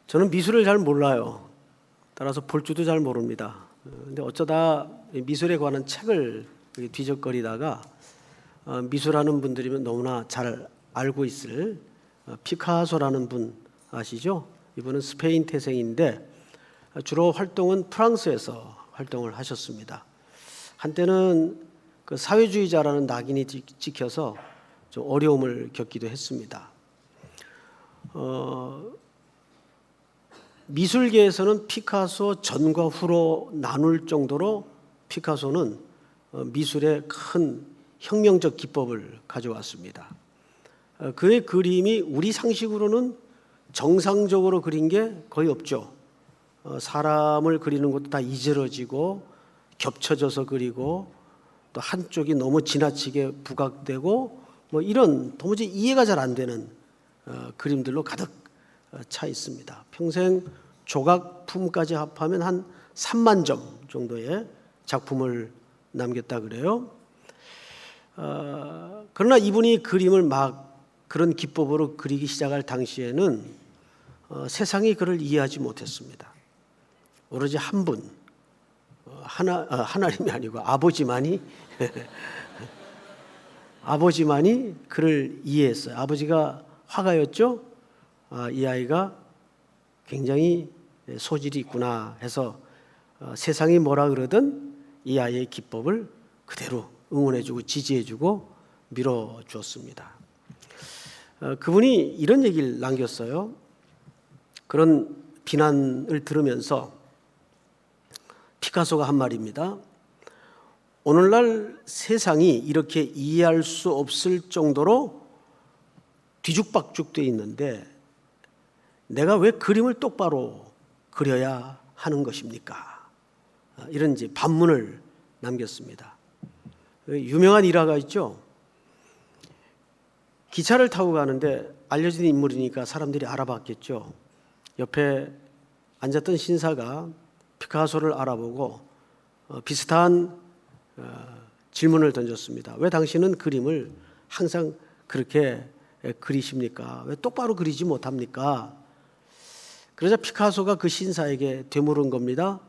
저는 미술을 잘 몰라요. 따라서 볼 줄도 잘 모릅니다. 근데 어쩌다 미술에 관한 책을 뒤적거리다가 미술하는 분들이면 너무나 잘 알고 있을 피카소라는 분 아시죠? 이분은 스페인 태생인데 주로 활동은 프랑스에서 활동을 하셨습니다. 한때는 그 사회주의자라는 낙인이 찍혀서 좀 어려움을 겪기도 했습니다. 미술계에서는 피카소 전과 후로 나눌 정도로 피카소는 미술의 큰 혁명적 기법을 가져왔습니다. 그의 그림이 우리 상식으로는 정상적으로 그린 게 거의 없죠. 사람을 그리는 것도 다 이지러지고 겹쳐져서 그리고 또 한쪽이 너무 지나치게 부각되고 뭐 이런 도무지 이해가 잘 안 되는 그림들로 가득 차 있습니다. 평생 조각품까지 합하면 한 3만 점 정도의 작품을 남겼다 그래요. 그러나 이분이 그림을 막 그런 기법으로 그리기 시작할 당시에는 세상이 그를 이해하지 못했습니다. 오로지 한 분, 하나님이 아니고 아버지만이 아버지만이 그를 이해했어요. 아버지가 화가였죠. 이 아이가 굉장히 소질이 있구나 해서 세상이 뭐라 그러든 이 아이의 기법을 그대로 응원해주고 지지해주고 밀어주었습니다. 그분이 이런 얘기를 남겼어요. 그런 비난을 들으면서 피카소가 한 말입니다. 오늘날 세상이 이렇게 이해할 수 없을 정도로 뒤죽박죽되어 있는데 내가 왜 그림을 똑바로 그려야 하는 것입니까? 이런 이제 반문을 남겼습니다. 유명한 일화가 있죠. 기차를 타고 가는데 알려진 인물이니까 사람들이 알아봤겠죠. 옆에 앉았던 신사가 피카소를 알아보고 비슷한 질문을 던졌습니다. 왜 당신은 그림을 항상 그렇게 그리십니까? 왜 똑바로 그리지 못합니까? 그러자 피카소가 그 신사에게 되물은 겁니다.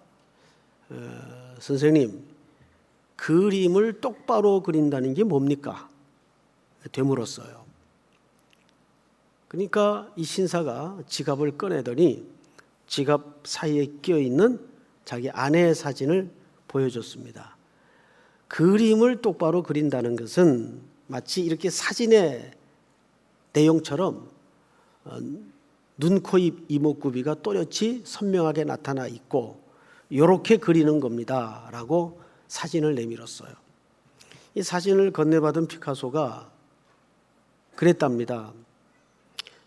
선생님, 그림을 똑바로 그린다는 게 뭡니까? 되물었어요. 그러니까 이 신사가 지갑을 꺼내더니 지갑 사이에 끼어있는 자기 아내의 사진을 보여줬습니다. 그림을 똑바로 그린다는 것은 마치 이렇게 사진의 내용처럼 눈, 코, 입, 이목구비가 또렷이 선명하게 나타나 있고 이렇게 그리는 겁니다 라고 사진을 내밀었어요. 이 사진을 건네받은 피카소가 그랬답니다.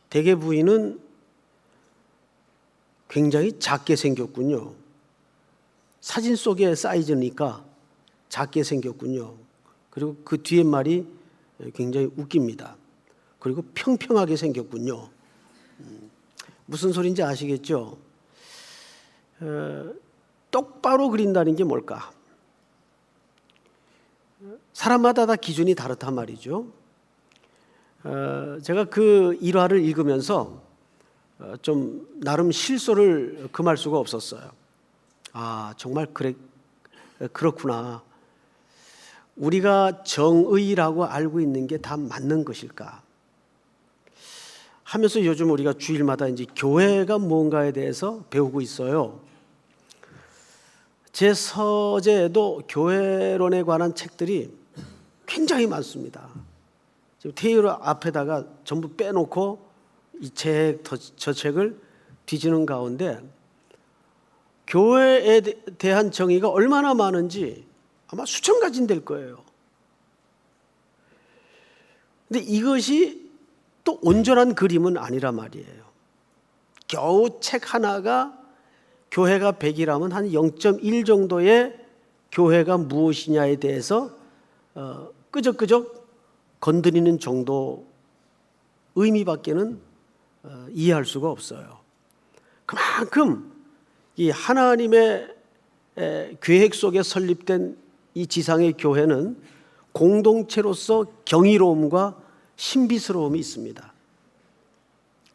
대개 부인은 굉장히 작게 생겼군요. 사진 속의 사이즈니까 작게 생겼군요. 그리고 그 뒤에 말이 굉장히 웃깁니다. 그리고 평평하게 생겼군요. 무슨 소리인지 아시겠죠? 똑바로 그린다는 게 뭘까? 사람마다 다 기준이 다르단 말이죠. 제가 그 일화를 읽으면서 좀 나름 실소를 금할 수가 없었어요. 아, 정말 그렇구나. 우리가 정의라고 알고 있는 게 다 맞는 것일까? 하면서 요즘 우리가 주일마다 이제 교회가 뭔가에 대해서 배우고 있어요. 제 서재에도 교회론에 관한 책들이 굉장히 많습니다. 지금 테이블 앞에다가 전부 빼놓고 이 책, 저 책을 뒤지는 가운데 교회에 대한 정의가 얼마나 많은지 아마 수천 가지는 될 거예요. 근데 이것이 또 온전한 그림은 아니란 말이에요. 겨우 책 하나가 교회가 100이라면 한 0.1 정도의 교회가 무엇이냐에 대해서 끄적끄적 건드리는 정도 의미밖에는 이해할 수가 없어요. 그만큼 이 하나님의 계획 속에 설립된 이 지상의 교회는 공동체로서 경이로움과 신비스러움이 있습니다.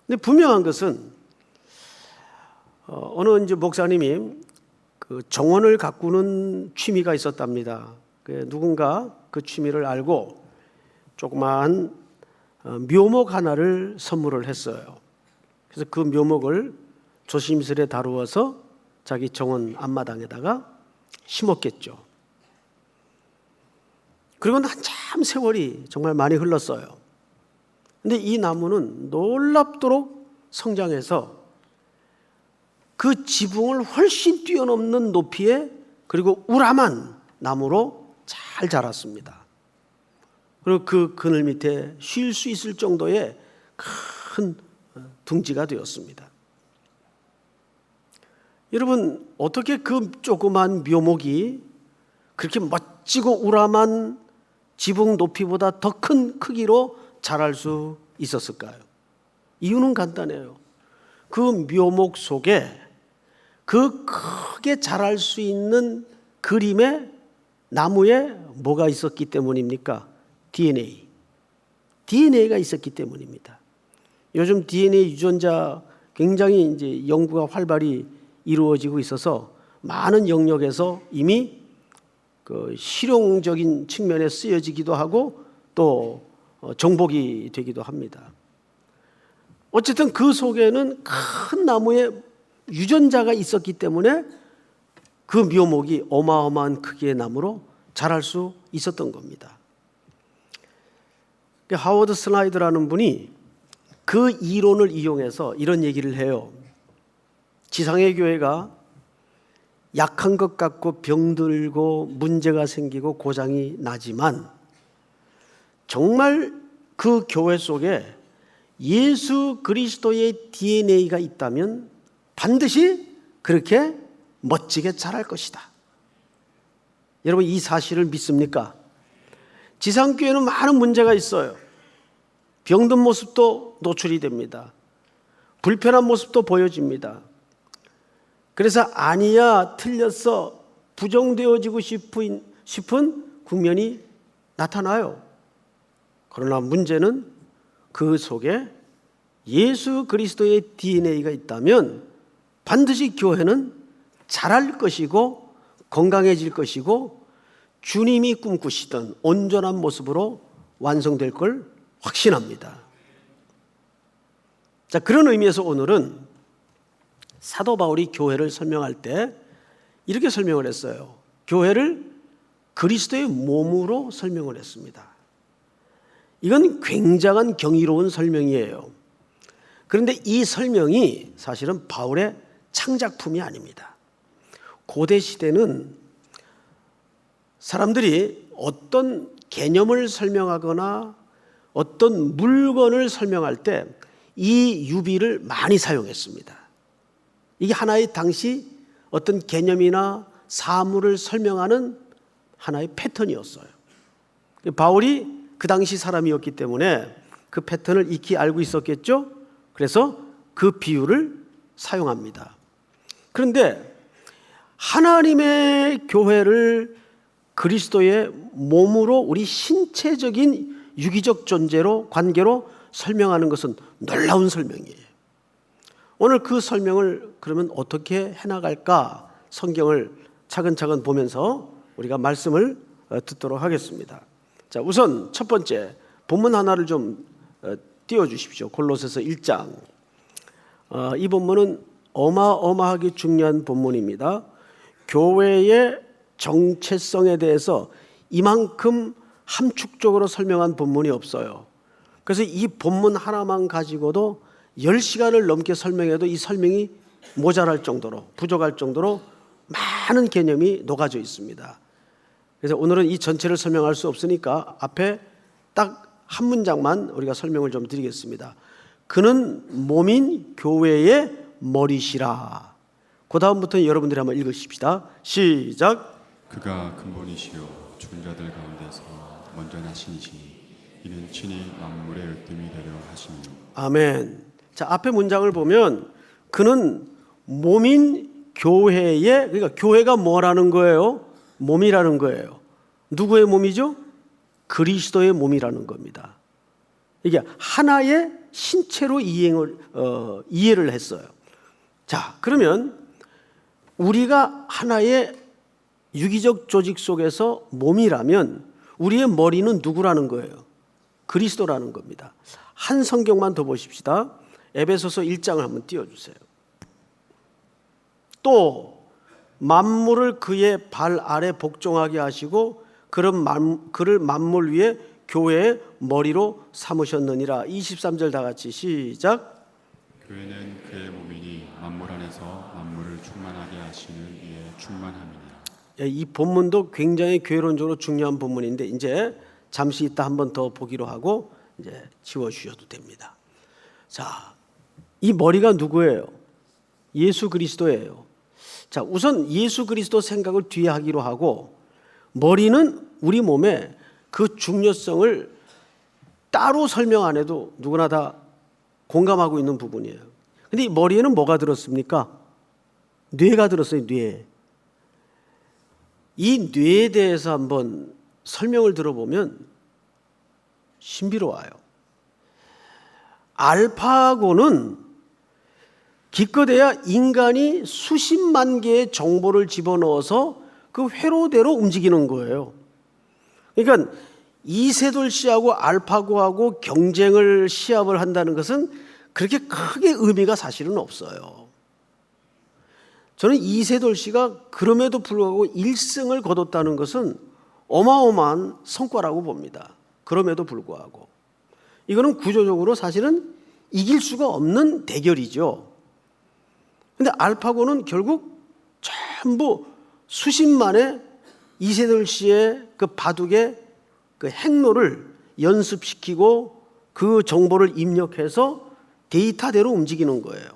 근데 분명한 것은 어느 이제 목사님이 그 정원을 가꾸는 취미가 있었답니다. 누군가 그 취미를 알고 조그마한 묘목 하나를 선물을 했어요. 그래서 그 묘목을 조심스레 다루어서 자기 정원 앞마당에다가 심었겠죠. 그리고 한참 세월이 정말 많이 흘렀어요. 근데 이 나무는 놀랍도록 성장해서 그 지붕을 훨씬 뛰어넘는 높이에 그리고 우람한 나무로 잘 자랐습니다. 그리고 그 그늘 밑에 쉴 수 있을 정도의 큰 둥지가 되었습니다. 여러분, 어떻게 그 조그만 묘목이 그렇게 멋지고 우람한 지붕 높이보다 더 큰 크기로 자랄 수 있었을까요? 이유는 간단해요. 그 묘목 속에 그 크게 자랄 수 있는 그림에 나무에 뭐가 있었기 때문입니까? DNA가 있었기 때문입니다. 요즘 DNA 유전자 굉장히 이제 연구가 활발히 이루어지고 있어서 많은 영역에서 이미 그 실용적인 측면에 쓰여지기도 하고 또 정복이 되기도 합니다. 어쨌든 그 속에는 큰 나무의 유전자가 있었기 때문에 그 묘목이 어마어마한 크기의 나무로 자랄 수 있었던 겁니다. 하워드 슬라이드라는 분이 그 이론을 이용해서 이런 얘기를 해요. 지상의 교회가 약한 것 같고 병들고 문제가 생기고 고장이 나지만 정말 그 교회 속에 예수 그리스도의 DNA가 있다면 반드시 그렇게 멋지게 자랄 것이다. 여러분, 이 사실을 믿습니까? 지상교회는 많은 문제가 있어요. 병든 모습도 노출이 됩니다. 불편한 모습도 보여집니다. 그래서 아니야, 틀렸어, 부정되어지고 싶은 국면이 나타나요. 그러나 문제는 그 속에 예수 그리스도의 DNA가 있다면 반드시 교회는 자랄 것이고 건강해질 것이고 주님이 꿈꾸시던 온전한 모습으로 완성될 걸 확신합니다. 자, 그런 의미에서 오늘은 사도 바울이 교회를 설명할 때 이렇게 설명을 했어요. 교회를 그리스도의 몸으로 설명을 했습니다. 이건 굉장한 경이로운 설명이에요. 그런데 이 설명이 사실은 바울의 창작품이 아닙니다. 고대 시대는 사람들이 어떤 개념을 설명하거나 어떤 물건을 설명할 때 이 유비를 많이 사용했습니다. 이게 하나의 당시 어떤 개념이나 사물을 설명하는 하나의 패턴이었어요. 바울이 그 당시 사람이었기 때문에 그 패턴을 익히 알고 있었겠죠. 그래서 그 비유를 사용합니다. 그런데 하나님의 교회를 그리스도의 몸으로 우리 신체적인 유기적 존재로 관계로 설명하는 것은 놀라운 설명이에요. 오늘 그 설명을 그러면 어떻게 해나갈까 성경을 차근차근 보면서 우리가 말씀을 듣도록 하겠습니다. 자, 우선 첫 번째 본문 하나를 좀 띄워주십시오. 골로새서 1장. 이 본문은 어마어마하게 중요한 본문입니다. 교회의 정체성에 대해서 이만큼 함축적으로 설명한 본문이 없어요. 그래서 이 본문 하나만 가지고도 10시간을 넘게 설명해도 이 설명이 모자랄 정도로, 부족할 정도로 많은 개념이 녹아져 있습니다. 그래서 오늘은 이 전체를 설명할 수 없으니까 앞에 딱 한 문장만 우리가 설명을 좀 드리겠습니다. 그는 몸인 교회의 머리시라. 그 다음부터 여러분들이 한번 읽으십시다. 시작. 그가 근본이시요 죽은 자들 가운데서 먼저 나시니시니 이는 친히 만물의 으뜸이 되려 하시니. 아멘. 자, 앞에 문장을 보면 그는 몸인 교회의, 그러니까 교회가 뭐라는 거예요? 몸이라는 거예요. 누구의 몸이죠? 그리스도의 몸이라는 겁니다. 이게 하나의 신체로 이해를 했어요. 자, 그러면 우리가 하나의 유기적 조직 속에서 몸이라면 우리의 머리는 누구라는 거예요? 그리스도라는 겁니다. 한 성경만 더 보십시다. 에베소서 1장을 한번 띄워주세요. 또 만물을 그의 발 아래 복종하게 하시고 그를 만물 위에 교회의 머리로 삼으셨느니라. 23절 다 같이 시작. 교회는 그의 몸이니 만물 안에서 만물을 충만하게 하시는 이의 충만함이니라. 이 본문도 굉장히 교회론적으로 중요한 본문인데 이제 잠시 이따 한 번 더 보기로 하고 이제 지워주셔도 됩니다. 자, 이 머리가 누구예요? 예수 그리스도예요. 자, 우선 예수 그리스도 생각을 뒤에 하기로 하고 머리는 우리 몸에 그 중요성을 따로 설명 안 해도 누구나 다 공감하고 있는 부분이에요. 근데 이 머리에는 뭐가 들었습니까? 뇌가 들었어요, 뇌. 이 뇌에 대해서 한번 설명을 들어보면 신비로워요. 알파고는 기껏해야 인간이 수십만 개의 정보를 집어넣어서 그 회로대로 움직이는 거예요. 그러니까 이세돌씨하고 알파고하고 경쟁을 시합을 한다는 것은 그렇게 크게 의미가 사실은 없어요. 저는 이세돌씨가 그럼에도 불구하고 1승을 거뒀다는 것은 어마어마한 성과라고 봅니다. 그럼에도 불구하고 이거는 구조적으로 사실은 이길 수가 없는 대결이죠. 근데 알파고는 결국 전부 수십만의 이세돌 씨의 그 바둑의 그 행로를 연습시키고 그 정보를 입력해서 데이터대로 움직이는 거예요.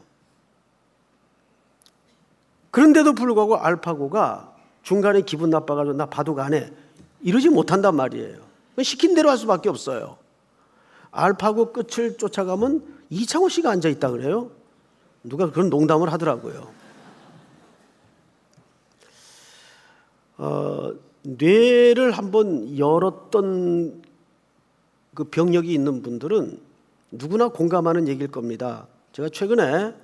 그런데도 불구하고 알파고가 중간에 기분 나빠가지고 나 바둑 안 해 이러지 못한단 말이에요. 시킨 대로 할 수밖에 없어요. 알파고 끝을 쫓아가면 이창호 씨가 앉아있다 그래요. 누가 그런 농담을 하더라고요. 뇌를 한번 열었던 그 병력이 있는 분들은 누구나 공감하는 얘기일 겁니다. 제가 최근에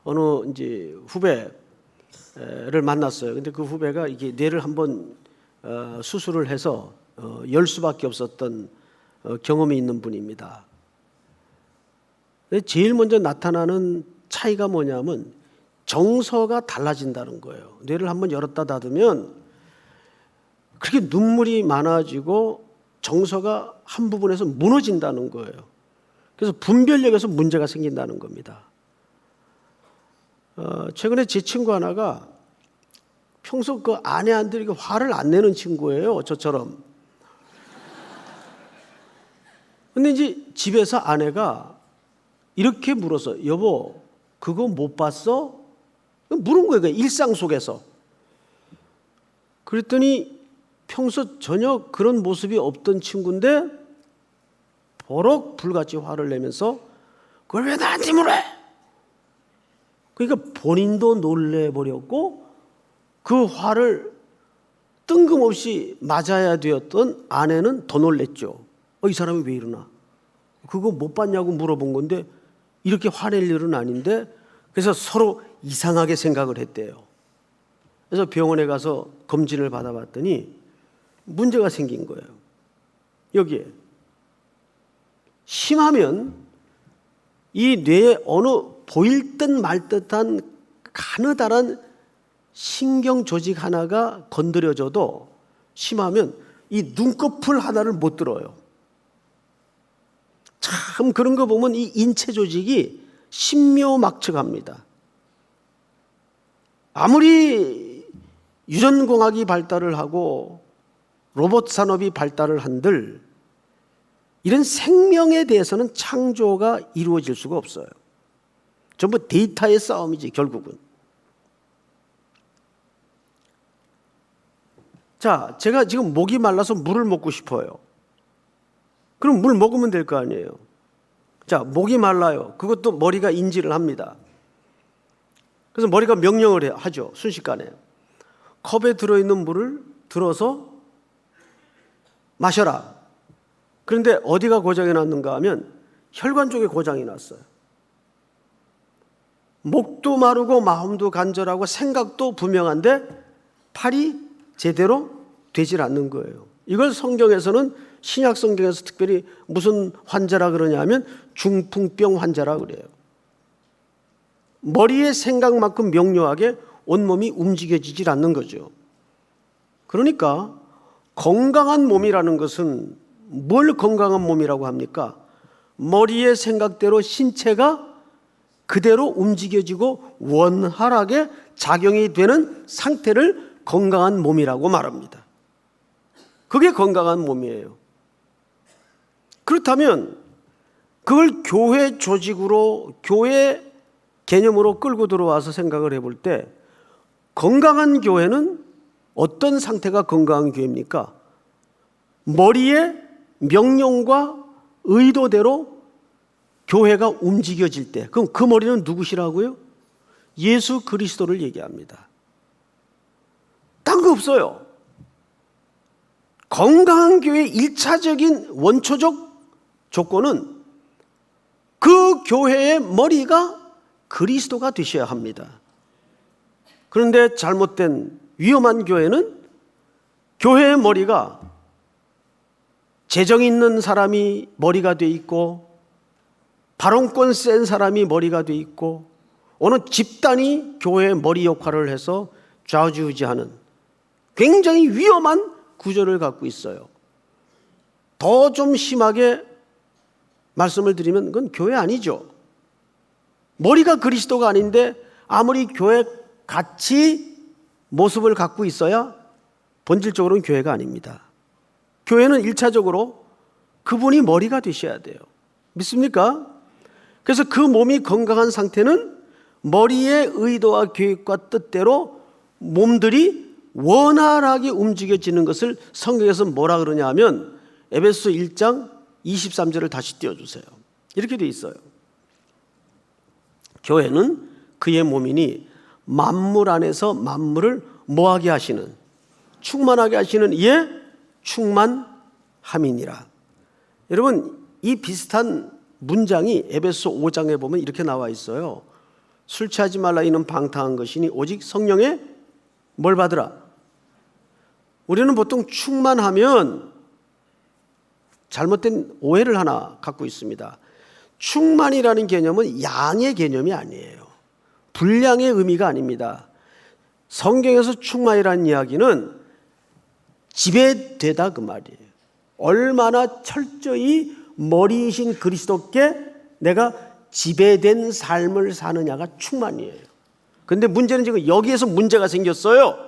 어느 이제 후배를 만났어요. 근데 그 후배가 이게 뇌를 한번 수술을 해서 열 수밖에 없었던 경험이 있는 분입니다. 근데 제일 먼저 나타나는 차이가 뭐냐면 정서가 달라진다는 거예요. 뇌를 한번 열었다 닫으면 그렇게 눈물이 많아지고 정서가 한 부분에서 무너진다는 거예요. 그래서 분별력에서 문제가 생긴다는 겁니다. 최근에 제 친구 하나가 평소 그 아내한테 이렇게 화를 안 내는 친구예요. 저처럼. 근데 이제 집에서 아내가 이렇게 물어서 여보 그거 못 봤어? 물은 거예요. 일상 속에서. 그랬더니 평소 전혀 그런 모습이 없던 친구인데 버럭 불같이 화를 내면서 그걸 왜 나한테 물어? 그러니까 본인도 놀래버렸고 그 화를 뜬금없이 맞아야 되었던 아내는 더 놀랬죠. 이 사람이 왜 이러나? 그거 못 봤냐고 물어본 건데 이렇게 화낼 일은 아닌데 그래서 서로 이상하게 생각을 했대요. 그래서 병원에 가서 검진을 받아봤더니 문제가 생긴 거예요. 여기에 심하면 이 뇌에 어느 보일 듯 말 듯한 가느다란 신경 조직 하나가 건드려져도 심하면 이 눈꺼풀 하나를 못 들어요. 참 그런 거 보면 이 인체 조직이 신묘막측합니다. 아무리 유전공학이 발달을 하고 로봇 산업이 발달을 한들 이런 생명에 대해서는 창조가 이루어질 수가 없어요. 전부 데이터의 싸움이지 결국은. 자, 제가 지금 목이 말라서 물을 먹고 싶어요. 그럼 물 먹으면 될 거 아니에요. 자, 목이 말라요. 그것도 머리가 인지를 합니다. 그래서 머리가 명령을 하죠. 순식간에. 컵에 들어있는 물을 들어서 마셔라. 그런데 어디가 고장이 났는가 하면 혈관 쪽에 고장이 났어요. 목도 마르고 마음도 간절하고 생각도 분명한데 팔이 제대로 되질 않는 거예요. 이걸 성경에서는, 신약 성경에서 특별히 무슨 환자라 그러냐면 중풍병 환자라 그래요. 머리의 생각만큼 명료하게 온몸이 움직여지질 않는 거죠. 그러니까 건강한 몸이라는 것은 뭘 건강한 몸이라고 합니까? 머리의 생각대로 신체가 그대로 움직여지고 원활하게 작용이 되는 상태를 건강한 몸이라고 말합니다. 그게 건강한 몸이에요. 그렇다면 그걸 교회 조직으로, 교회 개념으로 끌고 들어와서 생각을 해볼 때 건강한 교회는 어떤 상태가 건강한 교회입니까? 머리의 명령과 의도대로 교회가 움직여질 때, 그럼 그 머리는 누구시라고요? 예수 그리스도를 얘기합니다. 딴 거 없어요. 건강한 교회의 1차적인 원초적 조건은 그 교회의 머리가 그리스도가 되셔야 합니다. 그런데 잘못된 위험한 교회는 교회의 머리가 재정 있는 사람이 머리가 돼 있고 발언권 센 사람이 머리가 돼 있고 어느 집단이 교회의 머리 역할을 해서 좌우지우지하는 굉장히 위험한 구조를 갖고 있어요. 더 좀 심하게 말씀을 드리면 그건 교회 아니죠. 머리가 그리스도가 아닌데 아무리 교회 같이 모습을 갖고 있어야 본질적으로는 교회가 아닙니다. 교회는 1차적으로 그분이 머리가 되셔야 돼요. 믿습니까? 그래서 그 몸이 건강한 상태는 머리의 의도와 계획과 뜻대로 몸들이 원활하게 움직여지는 것을 성경에서 뭐라 그러냐 하면 에베소 1장 23절을 다시 띄워주세요. 이렇게 돼 있어요. 교회는 그의 몸이니 만물 안에서 만물을 뭐하게 하시는, 충만하게 하시는 이의 충만함이니라. 여러분, 이 비슷한 문장이 에베소 5장에 보면 이렇게 나와 있어요. 술 취하지 말라 이는 방탕한 것이니 오직 성령의 뭘 받으라. 우리는 보통 충만하면 잘못된 오해를 하나 갖고 있습니다. 충만이라는 개념은 양의 개념이 아니에요. 분량의 의미가 아닙니다. 성경에서 충만이라는 이야기는 지배되다 그 말이에요. 얼마나 철저히 머리이신 그리스도께 내가 지배된 삶을 사느냐가 충만이에요. 그런데 문제는 지금 여기에서 문제가 생겼어요.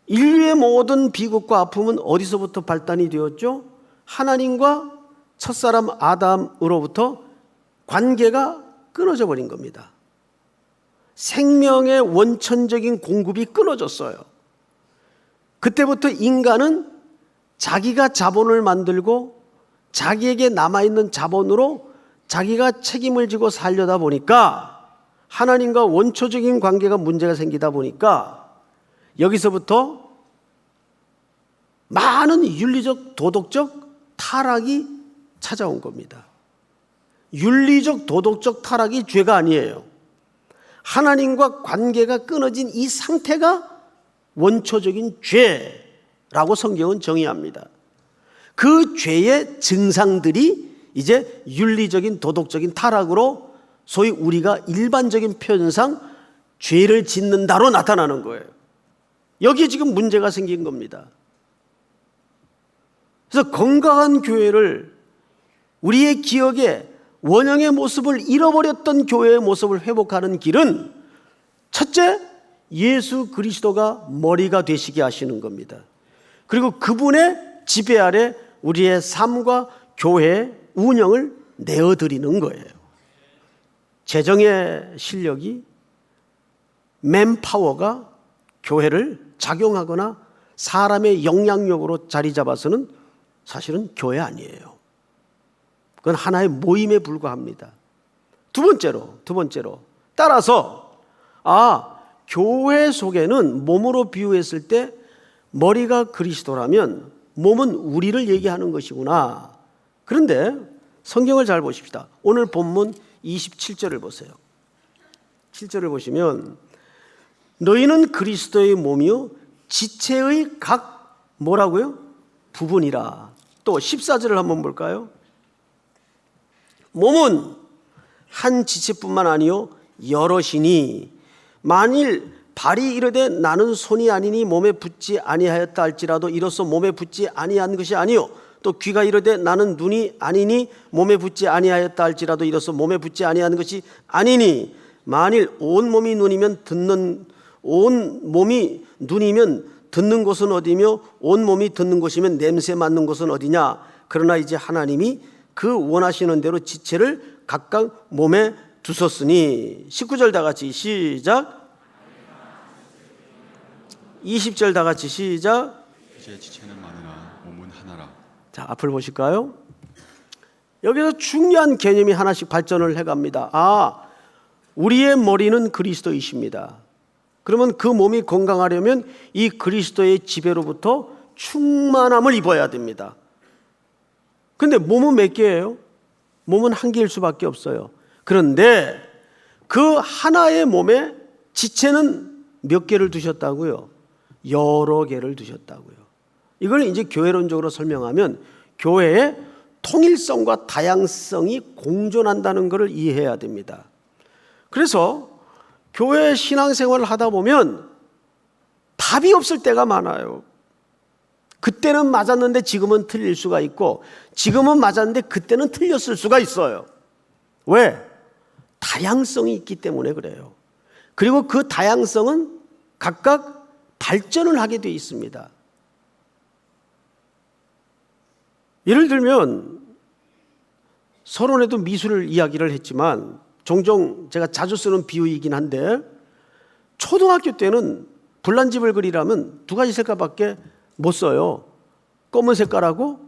인류의 모든 비극과 아픔은 어디서부터 발단이 되었죠? 하나님과 첫사람 아담으로부터 관계가 끊어져 버린 겁니다. 생명의 원천적인 공급이 끊어졌어요. 그때부터 인간은 자기가 자본을 만들고 자기에게 남아있는 자본으로 자기가 책임을 지고 살려다 보니까 하나님과 원초적인 관계가 문제가 생기다 보니까 여기서부터 많은 윤리적, 도덕적 타락이 찾아온 겁니다. 윤리적, 도덕적 타락이 죄가 아니에요. 하나님과 관계가 끊어진 이 상태가 원초적인 죄라고 성경은 정의합니다. 그 죄의 증상들이 이제 윤리적인, 도덕적인 타락으로 소위 우리가 일반적인 표현상 죄를 짓는다로 나타나는 거예요. 여기에 지금 문제가 생긴 겁니다. 그래서 건강한 교회를, 우리의 기억에 원형의 모습을 잃어버렸던 교회의 모습을 회복하는 길은 첫째, 예수 그리스도가 머리가 되시게 하시는 겁니다. 그리고 그분의 지배 아래 우리의 삶과 교회의 운영을 내어드리는 거예요. 재정의 실력이, 맨파워가 교회를 작용하거나 사람의 영향력으로 자리 잡아서는 사실은 교회 아니에요. 그건 하나의 모임에 불과합니다. 두 번째로 따라서 교회 속에는 몸으로 비유했을 때 머리가 그리스도라면 몸은 우리를 얘기하는 것이구나. 그런데 성경을 잘 보십시다. 오늘 본문 27절을 보세요. 7절을 보시면 너희는 그리스도의 몸이요 지체의 각 뭐라고요? 부분이라. 또 14절을 한번 볼까요? 몸은 한 지체뿐만 아니요 여럿이니 만일 발이 이르되 나는 손이 아니니 몸에 붙지 아니하였다 할지라도 이로써 몸에 붙지 아니한 것이 아니요 또 귀가 이르되 나는 눈이 아니니 몸에 붙지 아니하였다 할지라도 이로써 몸에 붙지 아니한 것이 아니니 만일 온 몸이 눈이면 듣는 곳은 어디며 온 몸이 듣는 곳이면 냄새 맡는 곳은 어디냐. 그러나 이제 하나님이 그 원하시는 대로 지체를 각각 몸에 두셨으니. 19절 다 같이 시작. 20절 다 같이 시작. 이제 지체는 많으나 몸은 하나라. 자, 앞을 보실까요? 여기서 중요한 개념이 하나씩 발전을 해갑니다. 우리의 머리는 그리스도이십니다. 그러면 그 몸이 건강하려면 이 그리스도의 지배로부터 충만함을 입어야 됩니다. 근데 몸은 몇 개예요? 몸은 한 개일 수밖에 없어요. 그런데 그 하나의 몸에 지체는 몇 개를 두셨다고요? 여러 개를 두셨다고요. 이걸 이제 교회론적으로 설명하면 교회의 통일성과 다양성이 공존한다는 것을 이해해야 됩니다. 그래서 교회 신앙생활을 하다 보면 답이 없을 때가 많아요. 그때는 맞았는데 지금은 틀릴 수가 있고 지금은 맞았는데 그때는 틀렸을 수가 있어요. 왜? 다양성이 있기 때문에 그래요. 그리고 그 다양성은 각각 발전을 하게 되어 있습니다. 예를 들면 서론에도 미술 이야기를 했지만 종종 제가 자주 쓰는 비유이긴 한데 초등학교 때는 불난집을 그리라면 두 가지 색깔밖에 못 써요. 검은 색깔하고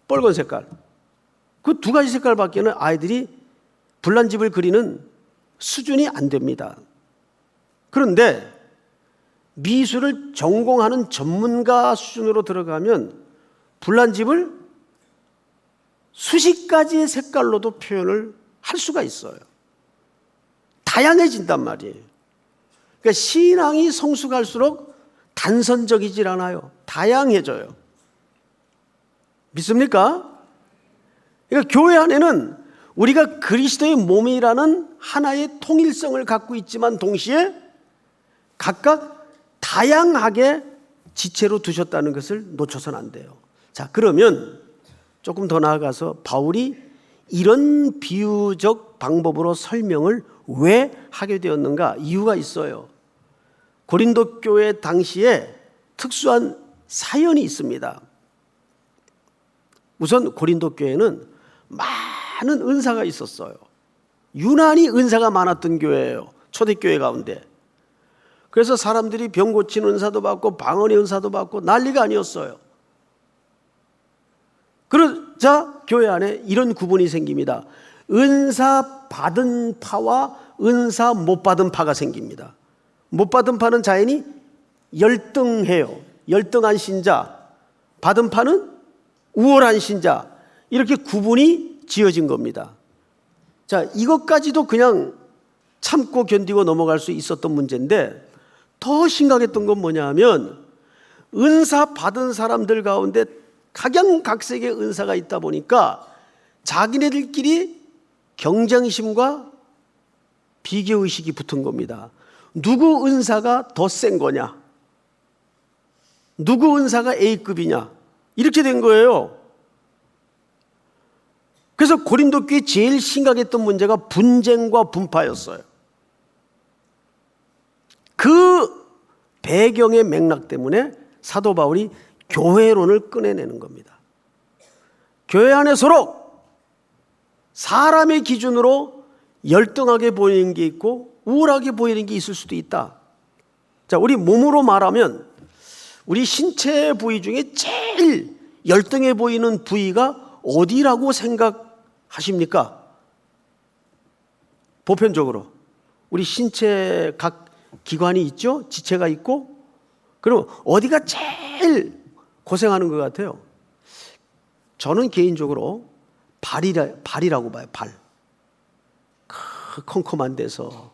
빨간 색깔. 그 두 가지 색깔밖에는 아이들이 불난집을 그리는 수준이 안 됩니다. 그런데 미술을 전공하는 전문가 수준으로 들어가면 불난집을 수십 가지의 색깔로도 표현을 할 수가 있어요. 다양해진단 말이에요. 그러니까 신앙이 성숙할수록 단선적이질 않아요. 다양해져요. 믿습니까? 그러니까 교회 안에는 우리가 그리스도의 몸이라는 하나의 통일성을 갖고 있지만 동시에 각각 다양하게 지체로 두셨다는 것을 놓쳐서는 안 돼요. 자, 그러면 조금 더 나아가서 바울이 이런 비유적 방법으로 설명을 왜 하게 되었는가? 이유가 있어요. 고린도 교회 당시에 특수한 사연이 있습니다. 우선 고린도 교회는 많은 은사가 있었어요. 유난히 은사가 많았던 교회예요. 초대교회 가운데. 그래서 사람들이 병 고치는 은사도 받고 방언의 은사도 받고 난리가 아니었어요. 그러자 교회 안에 이런 구분이 생깁니다. 은사 받은 파와 은사 못 받은 파가 생깁니다. 못 받은 파는 자연히 열등해요. 열등한 신자. 받은 파는 우월한 신자. 이렇게 구분이 지어진 겁니다. 자, 이것까지도 그냥 참고 견디고 넘어갈 수 있었던 문제인데 더 심각했던 건 뭐냐 하면 은사 받은 사람들 가운데 각양각색의 은사가 있다 보니까 자기네들끼리 경쟁심과 비교의식이 붙은 겁니다. 누구 은사가 더 센 거냐? 누구 은사가 A급이냐? 이렇게 된 거예요. 그래서 고린도 교회에 제일 심각했던 문제가 분쟁과 분파였어요. 그 배경의 맥락 때문에 사도 바울이 교회론을 꺼내내는 겁니다. 교회 안에 서로 사람의 기준으로 열등하게 보이는 게 있고 우월하게 보이는 게 있을 수도 있다. 자, 우리 몸으로 말하면 우리 신체 부위 중에 제일 열등해 보이는 부위가 어디라고 생각하십니까? 보편적으로 우리 신체 각 기관이 있죠? 지체가 있고. 그럼 어디가 제일 고생하는 것 같아요? 저는 개인적으로 발이라고 봐요. 발. 컴컴한 데서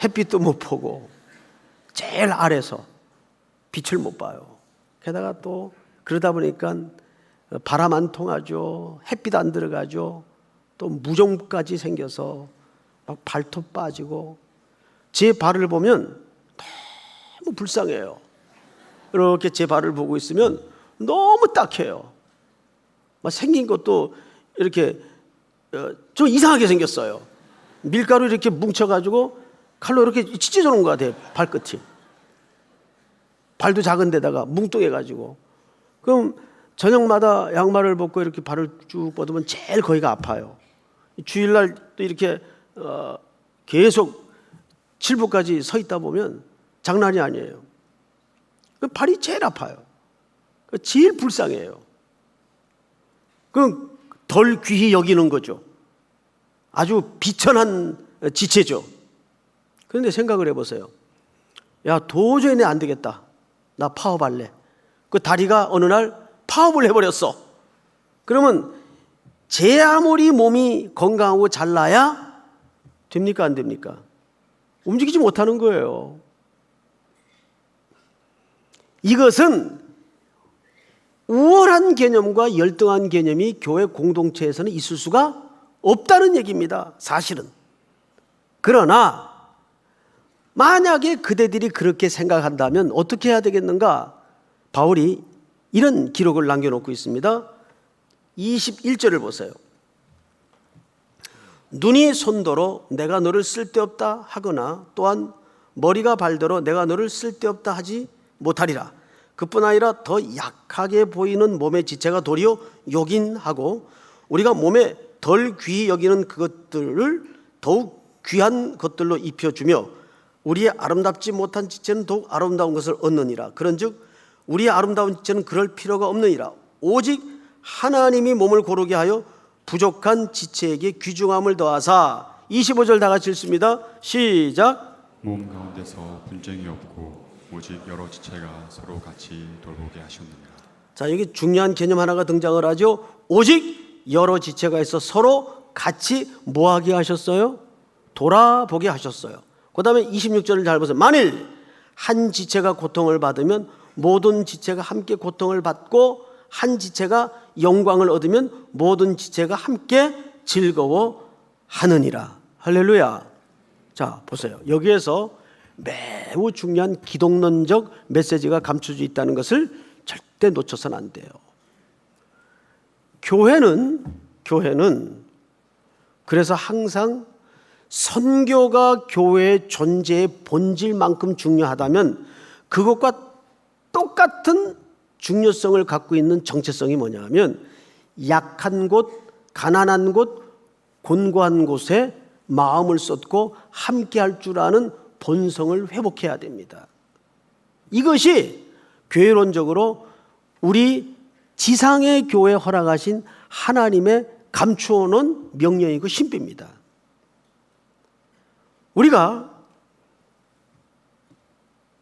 햇빛도 못 보고 제일 아래서 빛을 못 봐요. 게다가 또 그러다 보니까 바람 안 통하죠. 햇빛 안 들어가죠. 또 무좀까지 생겨서 막 발톱 빠지고 제 발을 보면 너무 불쌍해요. 이렇게 제 발을 보고 있으면 너무 딱해요. 막 생긴 것도 이렇게 좀 이상하게 생겼어요. 밀가루 이렇게 뭉쳐가지고 칼로 이렇게 찢어주는 것 같아요. 발끝이. 발도 작은 데다가 뭉뚱해가지고. 그럼 저녁마다 양말을 벗고 이렇게 발을 쭉 뻗으면 제일 거기가 아파요. 주일날 또 이렇게 계속 7부까지 서 있다 보면 장난이 아니에요. 발이 제일 아파요. 제일 불쌍해요. 그럼 덜 귀히 여기는 거죠. 아주 비천한 지체죠. 그런데 생각을 해보세요. 야, 도저히 내 안 되겠다. 나 파업할래. 그 다리가 어느 날 파업을 해버렸어. 그러면 제 아무리 몸이 건강하고 잘나야 됩니까? 안 됩니까? 움직이지 못하는 거예요. 이것은 우월한 개념과 열등한 개념이 교회 공동체에서는 있을 수가 없다는 얘기입니다. 사실은. 그러나 만약에 그대들이 그렇게 생각한다면 어떻게 해야 되겠는가? 바울이 이런 기록을 남겨놓고 있습니다. 21절을 보세요. 눈이 손더러 내가 너를 쓸데없다 하거나 또한 머리가 발더러 내가 너를 쓸데없다 하지 못하리라. 그뿐 아니라 더 약하게 보이는 몸의 지체가 도리어 요긴하고 우리가 몸에 덜 귀히 여기는 그것들을 더욱 귀한 것들로 입혀주며 우리의 아름답지 못한 지체는 더욱 아름다운 것을 얻느니라. 그런즉 우리의 아름다운 지체는 그럴 필요가 없느니라. 오직 하나님이 몸을 고르게 하여 부족한 지체에게 귀중함을 더하사. 25절 다 같이 읽습니다. 시작. 몸 가운데서 분쟁이 없고 오직 여러 지체가 서로 같이 돌보게 하셨느니라. 자, 여기 중요한 개념 하나가 등장을 하죠. 오직 여러 지체가 있어 서로 같이 뭐하게 하셨어요? 돌아보게 하셨어요. 그 다음에 26절을 잘 보세요. 만일 한 지체가 고통을 받으면 모든 지체가 함께 고통을 받고 한 지체가 영광을 얻으면 모든 지체가 함께 즐거워하느니라. 할렐루야. 자, 보세요. 여기에서 매우 중요한 기독론적 메시지가 감춰져 있다는 것을 절대 놓쳐서는 안 돼요. 교회는 그래서 항상 선교가 교회의 존재의 본질만큼 중요하다면 그것과 똑같은 중요성을 갖고 있는 정체성이 뭐냐면 약한 곳, 가난한 곳, 곤고한 곳에 마음을 쏟고 함께할 줄 아는 본성을 회복해야 됩니다. 이것이 교회론적으로 우리 지상의 교회에 허락하신 하나님의 감추어 놓은 명령이고 신비입니다. 우리가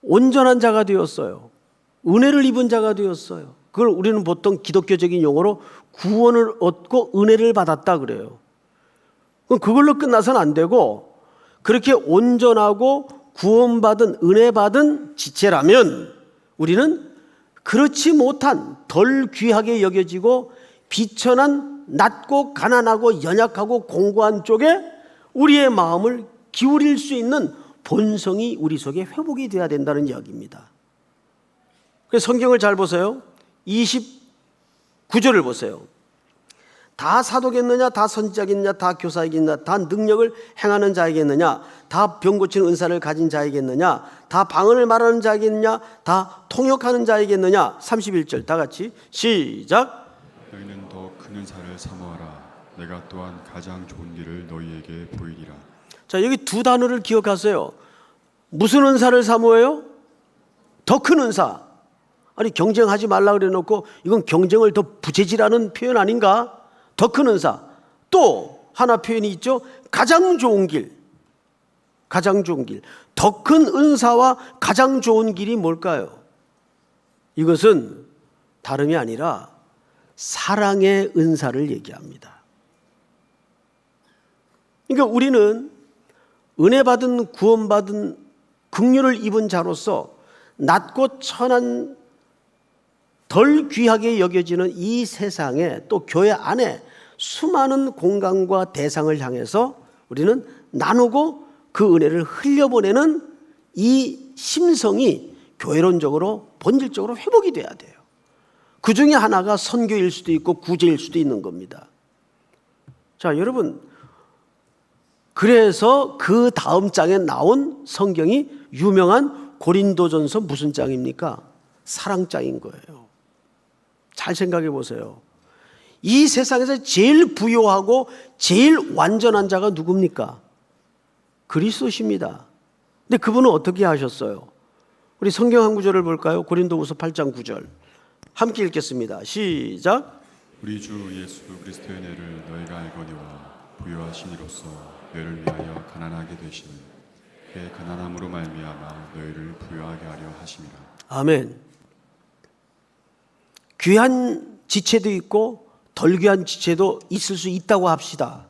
온전한 자가 되었어요. 은혜를 입은 자가 되었어요. 그걸 우리는 보통 기독교적인 용어로 구원을 얻고 은혜를 받았다 그래요. 그걸로 끝나서는 안 되고 그렇게 온전하고 구원받은 은혜받은 지체라면 우리는 그렇지 못한 덜 귀하게 여겨지고 비천한 낮고 가난하고 연약하고 공고한 쪽에 우리의 마음을 기울일 수 있는 본성이 우리 속에 회복이 되어야 된다는 이야기입니다. 그래서 성경을 잘 보세요. 29절을 보세요. 다 사도겠느냐, 다 선지자겠느냐, 다 교사이겠느냐, 다 능력을 행하는 자이겠느냐, 다 병 고치는 은사를 가진 자이겠느냐, 다 방언을 말하는 자이겠느냐, 다 통역하는 자이겠느냐. 31절 다 같이 시작. 너희는 더 큰 은사를 사모하라. 내가 또한 가장 좋은 길을 너희에게 보이리라. 자, 여기 두 단어를 기억하세요. 무슨 은사를 사모해요? 더 큰 은사. 아니 경쟁하지 말라 그래 놓고 이건 경쟁을 더 부재질하는 표현 아닌가? 더 큰 은사. 또 하나 표현이 있죠. 가장 좋은 길. 가장 좋은 길. 더 큰 은사와 가장 좋은 길이 뭘까요? 이것은 다름이 아니라 사랑의 은사를 얘기합니다. 그러니까 우리는 은혜 받은 구원받은 긍휼을 입은 자로서 낮고 천한 덜 귀하게 여겨지는 이 세상에 또 교회 안에 수많은 공간과 대상을 향해서 우리는 나누고 그 은혜를 흘려보내는 이 심성이 교회론적으로 본질적으로 회복이 돼야 돼요. 그 중에 하나가 선교일 수도 있고 구제일 수도 있는 겁니다. 자, 여러분, 그래서 그 다음 장에 나온 성경이 유명한 고린도전서 무슨 장입니까? 사랑장인 거예요. 잘 생각해 보세요. 이 세상에서 제일 부요하고 제일 완전한 자가 누굽니까? 그리스도십니다. 근데 그분은 어떻게 하셨어요? 우리 성경 한 구절을 볼까요? 고린도후서 8장 9절 함께 읽겠습니다. 시작. 우리 주 예수 그리스도의 은혜를 너희가 알거니와 부요하신 이로써 너희를 위하여 가난하게 되시니 그의 가난함으로 말미암아 너희를 부요하게 하려 하심이라. 아멘. 귀한 지체도 있고 덜 귀한 지체도 있을 수 있다고 합시다.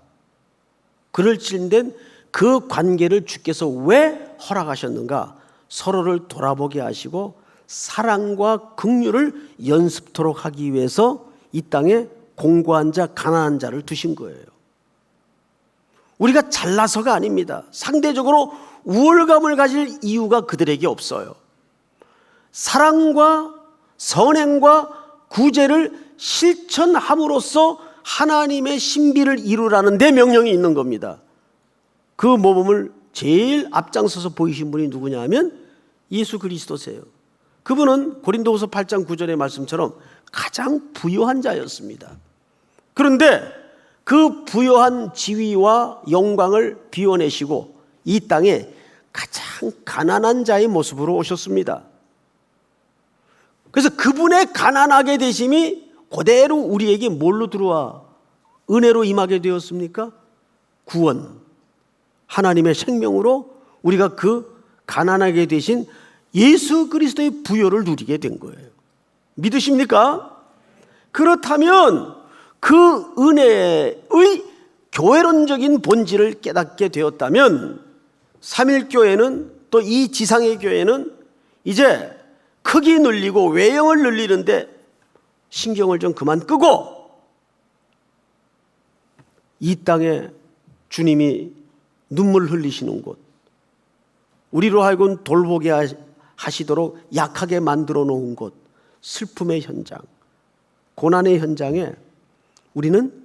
그럴진된 그 관계를 주께서 왜 허락하셨는가? 서로를 돌아보게 하시고 사랑과 긍휼을 연습토록 하기 위해서 이 땅에 공고한 자, 가난한 자를 두신 거예요. 우리가 잘나서가 아닙니다. 상대적으로 우월감을 가질 이유가 그들에게 없어요. 사랑과 선행과 구제를 실천함으로써 하나님의 신비를 이루라는 데 명령이 있는 겁니다. 그 모범을 제일 앞장서서 보이신 분이 누구냐 하면 예수 그리스도세요. 그분은 고린도후서 8장 9절의 말씀처럼 가장 부요한 자였습니다. 그런데 그 부요한 지위와 영광을 비워내시고 이 땅에 가장 가난한 자의 모습으로 오셨습니다. 그래서 그분의 가난하게 되심이 그대로 우리에게 뭘로 들어와 은혜로 임하게 되었습니까? 구원, 하나님의 생명으로 우리가 그 가난하게 되신 예수 그리스도의 부요를 누리게 된 거예요. 믿으십니까? 그렇다면 그 은혜의 교회론적인 본질을 깨닫게 되었다면 삼일교회는 또 이 지상의 교회는 이제 크기 늘리고 외형을 늘리는데 신경을 좀 그만 끄고 이 땅에 주님이 눈물 흘리시는 곳, 우리로 하여금 돌보게 하시도록 약하게 만들어 놓은 곳, 슬픔의 현장, 고난의 현장에 우리는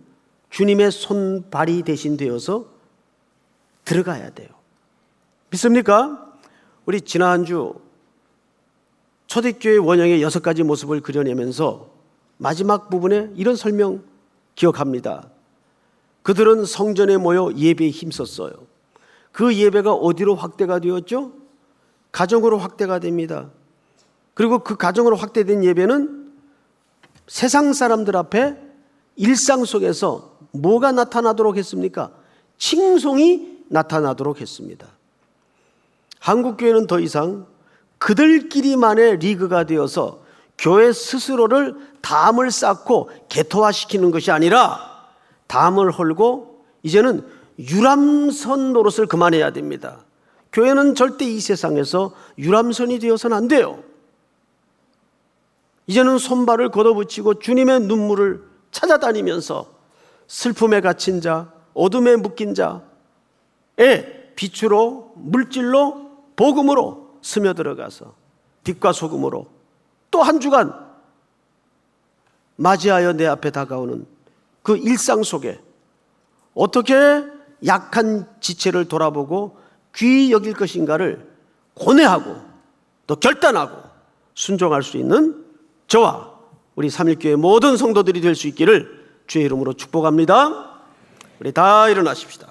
주님의 손발이 대신 되어서 들어가야 돼요. 믿습니까? 우리 지난주 초대교회 원형의 6가지 모습을 그려내면서 마지막 부분에 이런 설명 기억합니다. 그들은 성전에 모여 예배에 힘썼어요. 그 예배가 어디로 확대가 되었죠? 가정으로 확대가 됩니다. 그리고 그 가정으로 확대된 예배는 세상 사람들 앞에 일상 속에서 뭐가 나타나도록 했습니까? 칭송이 나타나도록 했습니다. 한국교회는 더 이상 그들끼리만의 리그가 되어서 교회 스스로를 담을 쌓고 개토화시키는 것이 아니라 담을 헐고 이제는 유람선 노릇을 그만해야 됩니다. 교회는 절대 이 세상에서 유람선이 되어서는 안 돼요. 이제는 손발을 걷어붙이고 주님의 눈물을 찾아다니면서 슬픔에 갇힌 자, 어둠에 묶인 자의 빛으로, 물질로, 복음으로 스며들어가서 빛과 소금으로 또 한 주간 맞이하여 내 앞에 다가오는 그 일상 속에 어떻게 약한 지체를 돌아보고 귀히 여길 것인가를 고뇌하고 또 결단하고 순종할 수 있는 저와 우리 삼일교회 모든 성도들이 될 수 있기를 주의 이름으로 축복합니다. 우리 다 일어나십시다.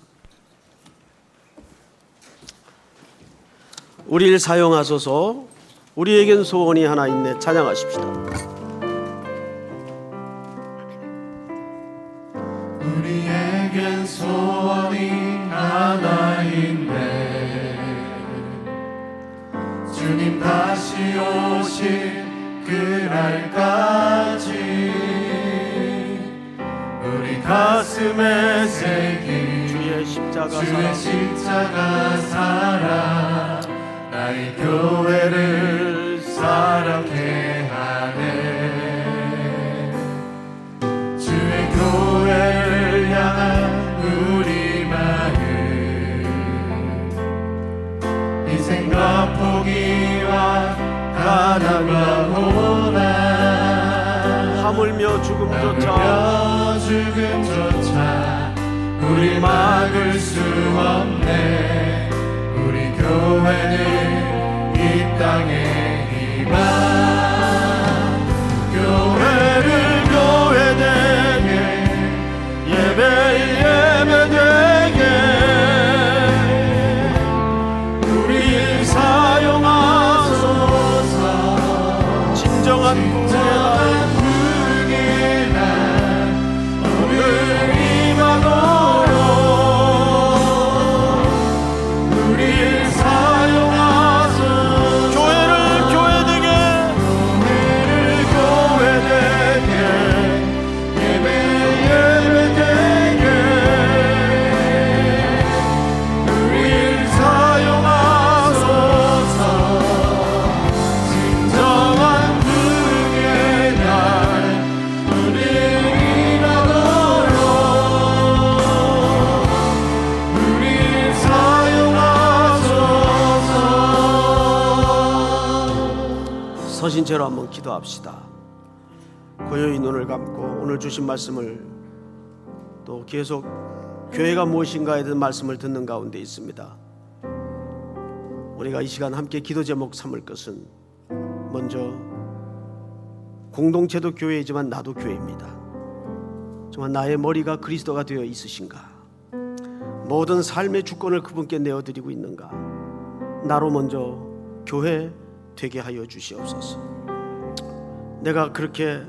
우리를 사용하소서. 우리에겐 소원이 하나 있네. 찬양하십시다. 우리에겐 소원이 하나 있네. 주님 다시 오실 그날까지 우리 가슴에 새긴 주의 십자가 주의 사랑 십자가 사랑 나의 교회를 사랑케 하네. 주의 교회를 향한 우리 마음 희생과 포기와 가난과 고난 하물며 죽음조차 우리 막을 수 없네. 우리 교회는 이 땅의 희망. 교회를 교회되게 예배를 예배되게 우리를 사용하소서. 진정한 구원의 날 오늘 임하도록 우리를 사용하소서. 교회를 교회되게 예배를 예배되게 우리를 사용하소서. 진정한 구원의 날 우리를 임하도록 우리를 사용하소서. 서신 채로 한번 기도합시다. 고요히 눈을 감고 오늘 주신 말씀을 또 계속 교회가 무엇인가에 대한 말씀을 듣는 가운데 있습니다. 우리가 이 시간 함께 기도 제목 삼을 것은 먼저 공동체도 교회이지만 나도 교회입니다. 정말 나의 머리가 그리스도가 되어 있으신가? 모든 삶의 주권을 그분께 내어드리고 있는가? 나로 먼저 교회 되게 하여 주시옵소서. 내가 그렇게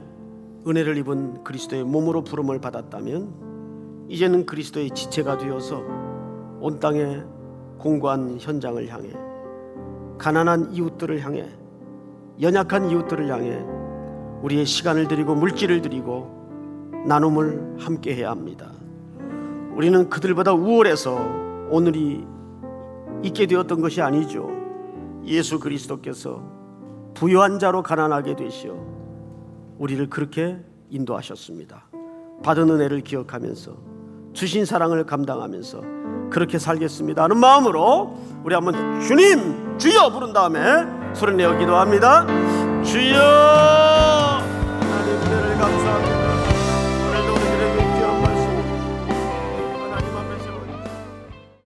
은혜를 입은 그리스도의 몸으로 부름을 받았다면 이제는 그리스도의 지체가 되어서 온 땅의 공고한 현장을 향해, 가난한 이웃들을 향해, 연약한 이웃들을 향해 우리의 시간을 드리고 물질을 드리고 나눔을 함께 해야 합니다. 우리는 그들보다 우월해서 오늘이 있게 되었던 것이 아니죠. 예수 그리스도께서 부유한 자로 가난하게 되시어 우리를 그렇게 인도하셨습니다. 받은 은혜를 기억하면서 주신 사랑을 감당하면서 그렇게 살겠습니다 하는 마음으로 우리 한번 주님 주여 부른 다음에 소리 내어 기도합니다. 주여